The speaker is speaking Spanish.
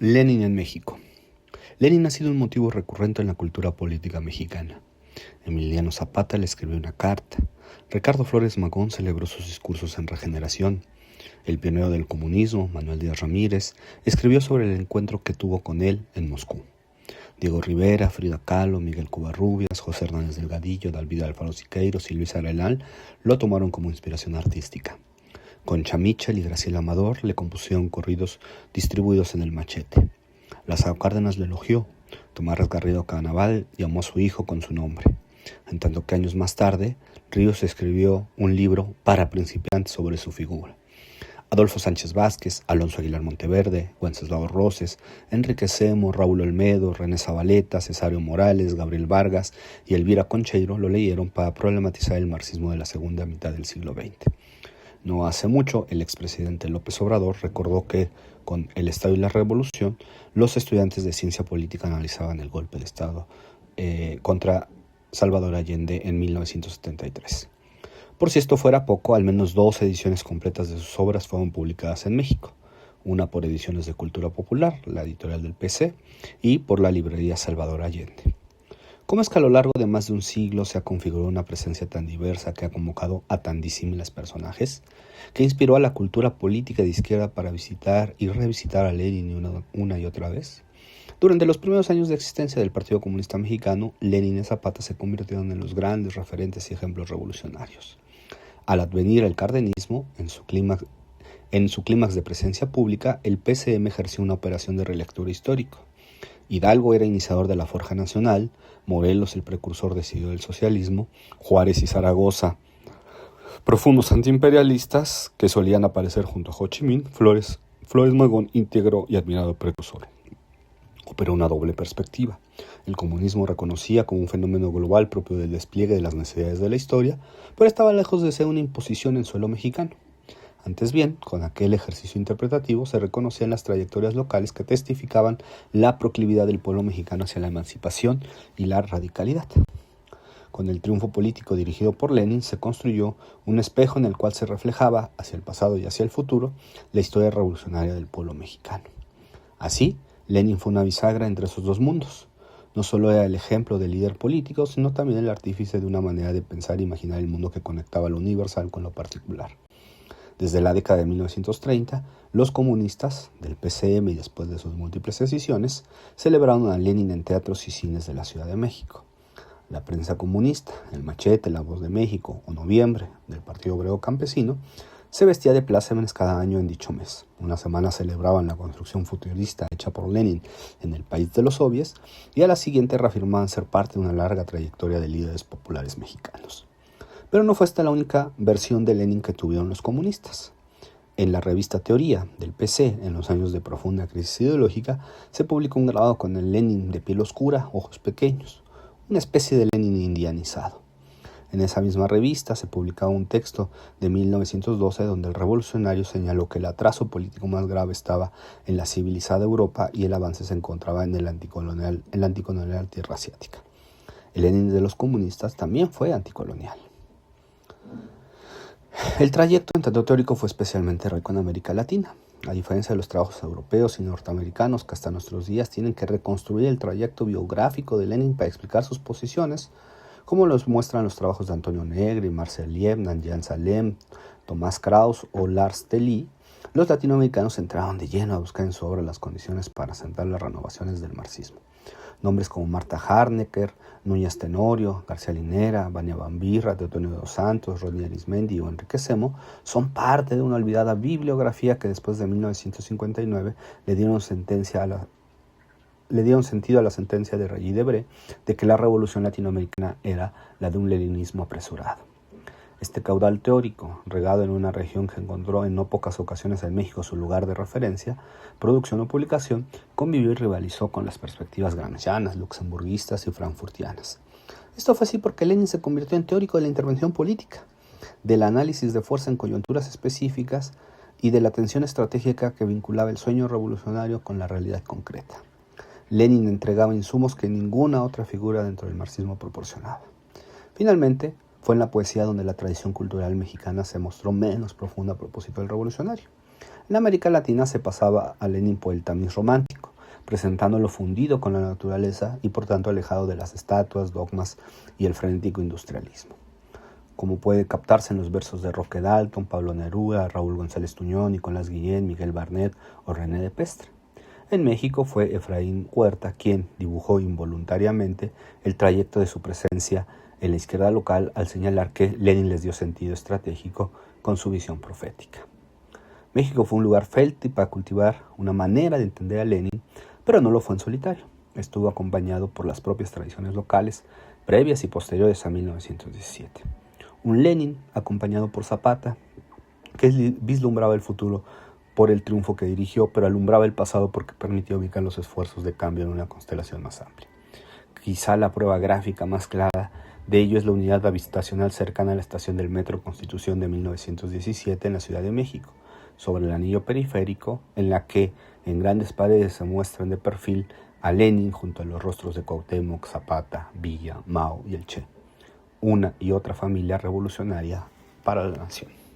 Lenin en México. Lenin ha sido un motivo recurrente en la cultura política mexicana. Emiliano Zapata le escribió una carta. Ricardo Flores Magón celebró sus discursos en Regeneración. El pionero del comunismo, Manuel Díaz Ramírez, escribió sobre el encuentro que tuvo con él en Moscú. Diego Rivera, Frida Kahlo, Miguel Covarrubias, José Hernández Delgadillo, David Alfaro Siqueiros y Luis Arenal lo tomaron como inspiración artística. Concha Mitchell y Graciela Amador le compusieron corridos distribuidos en el Machete. Lázaro Cárdenas lo elogió. Tomás Garrido Canaval llamó a su hijo con su nombre. En tanto que años más tarde, Ríos escribió un libro para principiantes sobre su figura. Adolfo Sánchez Vázquez, Alonso Aguilar Monteverde, Wenceslao Roses, Enrique Semo, Raúl Olmedo, René Zabaleta, Cesario Morales, Gabriel Vargas y Elvira Concheiro lo leyeron para problematizar el marxismo de la segunda mitad del siglo XX. No hace mucho, el expresidente López Obrador recordó que, con el Estado y la Revolución, los estudiantes de ciencia política analizaban el golpe de Estado contra Salvador Allende en 1973. Por si esto fuera poco, al menos 2 ediciones completas de sus obras fueron publicadas en México, una por Ediciones de Cultura Popular, la editorial del PC, y por la librería Salvador Allende. ¿Cómo es que a lo largo de más de un siglo se ha configurado una presencia tan diversa que ha convocado a tan disímiles personajes, que inspiró a la cultura política de izquierda para visitar y revisitar a Lenin una y otra vez? Durante los primeros años de existencia del Partido Comunista Mexicano, Lenin y Zapata se convirtieron en los grandes referentes y ejemplos revolucionarios. Al advenir el cardenismo, en su clímax de presencia pública, el PCM ejerció una operación de relectura histórico. Hidalgo era iniciador de la Forja Nacional, Morelos el precursor decidido del socialismo, Juárez y Zaragoza, profundos antiimperialistas que solían aparecer junto a Ho Chi Minh, Flores Magón, íntegro y admirado precursor. Operó una doble perspectiva. El comunismo reconocía como un fenómeno global propio del despliegue de las necesidades de la historia, pero estaba lejos de ser una imposición en suelo mexicano. Antes bien, con aquel ejercicio interpretativo se reconocían las trayectorias locales que testificaban la proclividad del pueblo mexicano hacia la emancipación y la radicalidad. Con el triunfo político dirigido por Lenin se construyó un espejo en el cual se reflejaba, hacia el pasado y hacia el futuro, la historia revolucionaria del pueblo mexicano. Así, Lenin fue una bisagra entre esos dos mundos. No solo era el ejemplo del líder político, sino también el artífice de una manera de pensar e imaginar el mundo que conectaba lo universal con lo particular. Desde la década de 1930, los comunistas del PCM y después de sus múltiples escisiones celebraron a Lenin en teatros y cines de la Ciudad de México. La prensa comunista, el Machete, La Voz de México o Noviembre del Partido Obrero Campesino se vestía de plácemes cada año en dicho mes. Una semana celebraban la construcción futurista hecha por Lenin en el país de los soviets y a la siguiente reafirmaban ser parte de una larga trayectoria de líderes populares mexicanos. Pero no fue esta la única versión de Lenin que tuvieron los comunistas. En la revista Teoría del PC, en los años de profunda crisis ideológica, se publicó un grabado con el Lenin de piel oscura, ojos pequeños, una especie de Lenin indianizado. En esa misma revista se publicaba un texto de 1912 donde el revolucionario señaló que el atraso político más grave estaba en la civilizada Europa y el avance se encontraba en la anticolonial tierra asiática. El Lenin de los comunistas también fue anticolonial. El trayecto en tanto teórico fue especialmente rico en América Latina. A diferencia de los trabajos europeos y norteamericanos que hasta nuestros días tienen que reconstruir el trayecto biográfico de Lenin para explicar sus posiciones, como los muestran los trabajos de Antonio Negri, Marcel Lieb, Nanjan Salem, Tomás Krauss o Lars Telly, los latinoamericanos entraron de lleno a buscar en su obra las condiciones para sentar las renovaciones del marxismo. Nombres como Marta Harnecker, Núñez Tenorio, García Linera, Vania Bambirra, Teotonio dos Santos, Rodney Arismendi o Enrique Semo son parte de una olvidada bibliografía que después de 1959 le dieron sentido a la sentencia de Rey Debré de que la revolución latinoamericana era la de un leninismo apresurado. Este caudal teórico, regado en una región que encontró en no pocas ocasiones en México su lugar de referencia, producción o publicación, convivió y rivalizó con las perspectivas gramscianas, luxemburguistas y frankfurtianas. Esto fue así porque Lenin se convirtió en teórico de la intervención política, del análisis de fuerza en coyunturas específicas y de la tensión estratégica que vinculaba el sueño revolucionario con la realidad concreta. Lenin entregaba insumos que ninguna otra figura dentro del marxismo proporcionaba. Finalmente, fue en la poesía donde la tradición cultural mexicana se mostró menos profunda a propósito del revolucionario. En América Latina se pasaba a Lenin por el tamiz romántico, presentándolo fundido con la naturaleza y por tanto alejado de las estatuas, dogmas y el frenético industrialismo, como puede captarse en los versos de Roque Dalton, Pablo Neruda, Raúl González Tuñón, Nicolás Guillén, Miguel Barnet o René de Pestre. En México fue Efraín Huerta quien dibujó involuntariamente el trayecto de su presencia en la izquierda local al señalar que Lenin les dio sentido estratégico con su visión profética. México fue un lugar fértil para cultivar una manera de entender a Lenin, pero no lo fue en solitario. Estuvo acompañado por las propias tradiciones locales, previas y posteriores a 1917. Un Lenin acompañado por Zapata, que vislumbraba el futuro por el triunfo que dirigió, pero alumbraba el pasado porque permitió ubicar los esfuerzos de cambio en una constelación más amplia. Quizá la prueba gráfica más clara de ello es la unidad habitacional cercana a la estación del Metro Constitución de 1917 en la Ciudad de México, sobre el anillo periférico, en la que en grandes paredes se muestran de perfil a Lenin junto a los rostros de Cuauhtémoc, Zapata, Villa, Mao y el Che, una y otra familia revolucionaria para la nación.